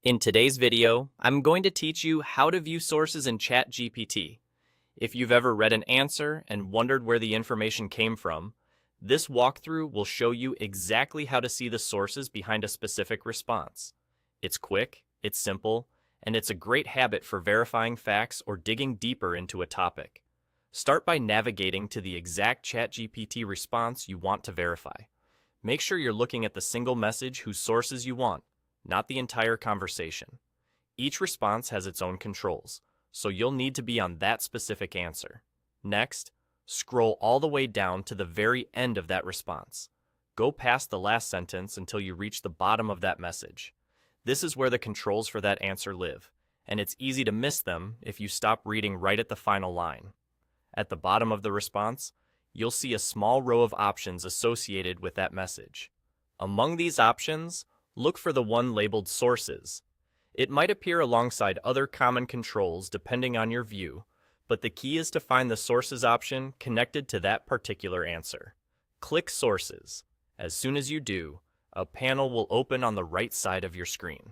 In today's video, I'm going to teach you how to view sources in ChatGPT. If you've ever read an answer and wondered where the information came from, this walkthrough will show you exactly how to see the sources behind a specific response. It's quick, it's simple, and it's a great habit for verifying facts or digging deeper into a topic. Start by navigating to the exact ChatGPT response you want to verify. Make sure you're looking at the single message whose sources you want, not the entire conversation. Each response has its own controls, so you'll need to be on that specific answer. Next, scroll all the way down to the very end of that response. Go past the last sentence until you reach the bottom of that message. This is where the controls for that answer live, and it's easy to miss them if you stop reading right at the final line. At the bottom of the response, you'll see a small row of options associated with that message. Among these options, look for the one labeled Sources. It might appear alongside other common controls depending on your view, but the key is to find the Sources option connected to that particular answer. Click Sources. As soon as you do, a panel will open on the right side of your screen.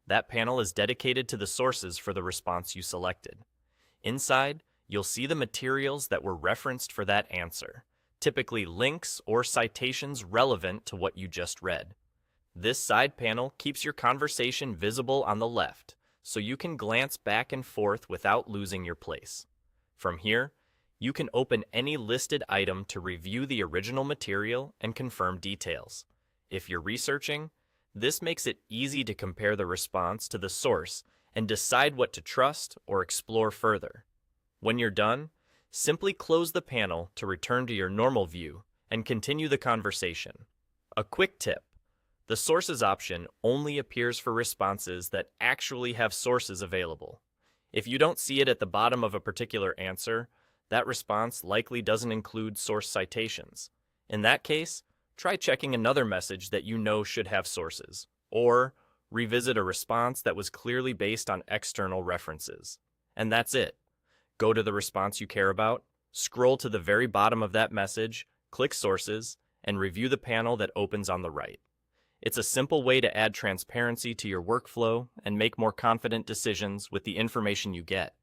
That panel is dedicated to the sources for the response you selected. Inside, you'll see the materials that were referenced for that answer, typically links or citations relevant to what you just read. This side panel keeps your conversation visible on the left, so you can glance back and forth without losing your place. From here, you can open any listed item to review the original material and confirm details. If you're researching, this makes it easy to compare the response to the source and decide what to trust or explore further. When you're done, simply close the panel to return to your normal view and continue the conversation. A quick tip: the Sources option only appears for responses that actually have sources available. If you don't see it at the bottom of a particular answer, that response likely doesn't include source citations. In that case, try checking another message that you know should have sources, or revisit a response that was clearly based on external references. And that's it. Go to the response you care about, scroll to the very bottom of that message, click Sources, and review the panel that opens on the right. It's a simple way to add transparency to your workflow and make more confident decisions with the information you get.